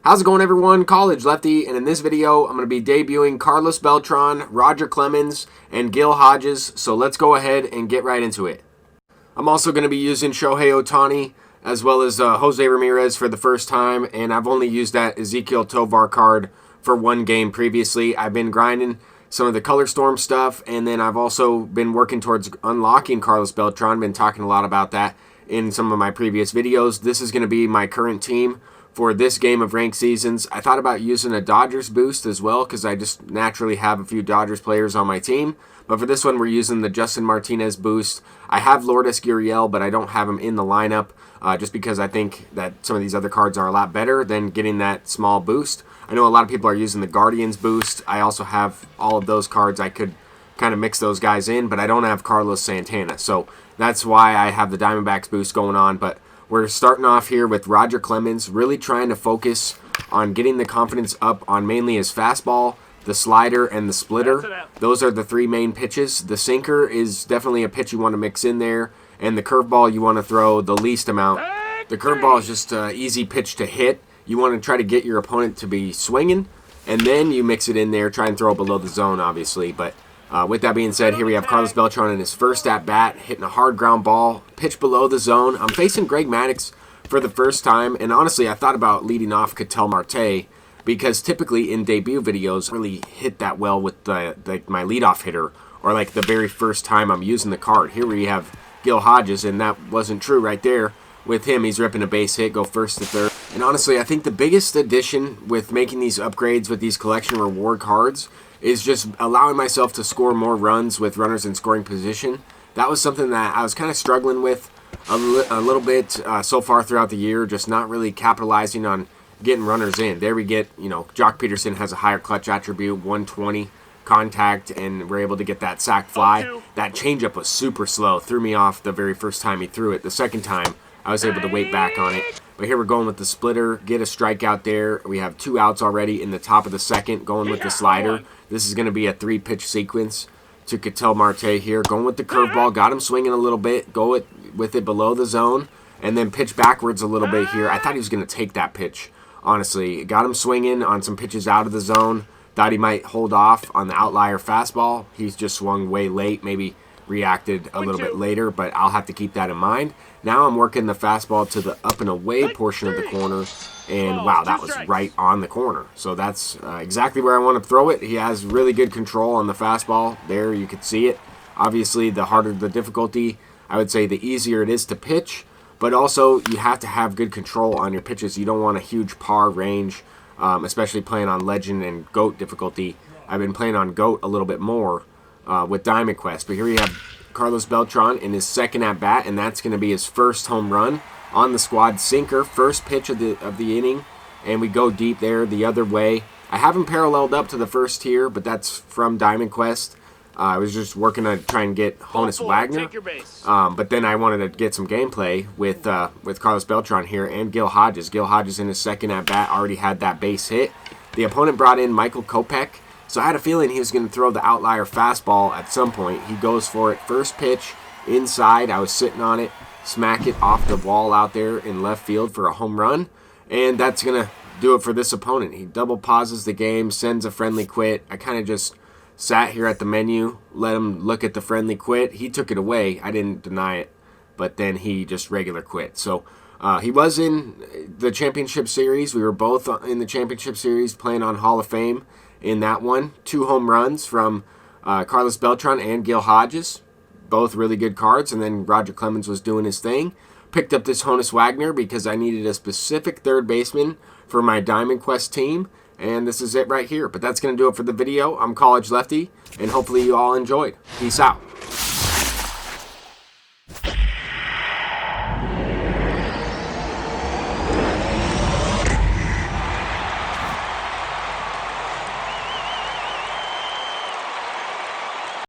How's it going, everyone? College Lefty, and in this video I'm going to be debuting Carlos Beltran, Roger Clemens, and Gil Hodges, so let's go ahead and get right into it. I'm also going to be using Shohei Ohtani as well as Jose Ramirez for the first time, and I've only used that Ezekiel Tovar card for one game previously. I've been grinding some of the Color Storm stuff, and then I've also been working towards unlocking Carlos Beltran. Been talking a lot about that in some of my previous videos. This is going to be my current team for this game of ranked seasons. I thought about using a Dodgers boost as well because I just naturally have a few Dodgers players on my team. But for this one, we're using the Justin Martinez boost. I have Lourdes Gurriel, but I don't have him in the lineup just because I think that some of these other cards are a lot better than getting that small boost. I know a lot of people are using the Guardians boost. I also have all of those cards. I could kind of mix those guys in, but I don't have Carlos Santana. So that's why I have the Diamondbacks boost going on. But we're starting off here with Roger Clemens, really trying to focus on getting the confidence up on mainly his fastball, the slider, and the splitter. Those are the three main pitches. The sinker is definitely a pitch you want to mix in there, and the curveball you want to throw the least amount. The curveball is just an easy pitch to hit. You want to try to get your opponent to be swinging, and then you mix it in there, try and throw it below the zone, obviously. But with that being said, here we have Carlos Beltran in his first at-bat, hitting a hard ground ball, pitch below the zone. I'm facing Greg Maddux for the first time, and honestly, I thought about leading off Ketel Marte because typically in debut videos, I really hit that well with my leadoff hitter or like the very first time I'm using the card. Here we have GIL Hodges, and that wasn't true right there. With him, he's ripping a base hit, go first to third. And honestly, I think the biggest addition with making these upgrades with these collection reward cards is just allowing myself to score more runs with runners in scoring position. That was something that I was kind of struggling with a little bit so far throughout the year, just not really capitalizing on getting runners in. There we get, Jock Peterson has a higher clutch attribute, 120 contact, and we're able to get that sac fly. That changeup was super slow, threw me off the very first time he threw it. The second time, I was able to wait back on it. But here we're going with the splitter, get a strikeout there. We have 2 outs already in the top of the second, going with the slider. This is going to be a 3-pitch sequence to Ketel Marte here. Going with the curveball, got him swinging a little bit, go with it below the zone, and then pitch backwards a little bit here. I thought he was going to take that pitch, honestly. Got him swinging on some pitches out of the zone. Thought he might hold off on the outlier fastball. He's just swung way late, maybe reacted a little bit later, but I'll have to keep that in mind. Now I'm working the fastball to the up and away portion of the corner, and wow, that was right on the corner. So that's exactly where I want to throw it. He has really good control on the fastball. There, you could see it. Obviously, the harder the difficulty, I would say the easier it is to pitch, but also you have to have good control on your pitches. You don't want a huge par range, especially playing on Legend and GOAT difficulty. I've been playing on GOAT a little bit more with Diamond Quest, but here we have Carlos Beltran in his second at-bat, and that's going to be his first home run on the squad. Sinker, first pitch of the inning, and we go deep there the other way. I have him paralleled up to the first tier, but that's from Diamond Quest. I was just working to try and get Honus Wagner, but then I wanted to get some gameplay with Carlos Beltran here and Gil Hodges. Gil Hodges in his second at-bat already had that base hit. The opponent brought in Michael Kopech, so I had a feeling he was going to throw the outlier fastball at some point. He goes for it. First pitch, inside. I was sitting on it. Smack it off the wall out there in left field for a home run. And that's going to do it for this opponent. He double pauses the game, sends a friendly quit. I kind of just sat here at the menu, let him look at the friendly quit. He took it away. I didn't deny it. But then he just regular quit. So he was in the championship series. We were both in the championship series playing on Hall of Fame. In that one, 2 home runs from Carlos Beltran and Gil Hodges. Both really good cards. And then Roger Clemens was doing his thing. Picked up this Honus Wagner because I needed a specific third baseman for my Diamond Quest team. And this is it right here. But that's going to do it for the video. I'm College Lefty, and hopefully you all enjoyed. Peace out.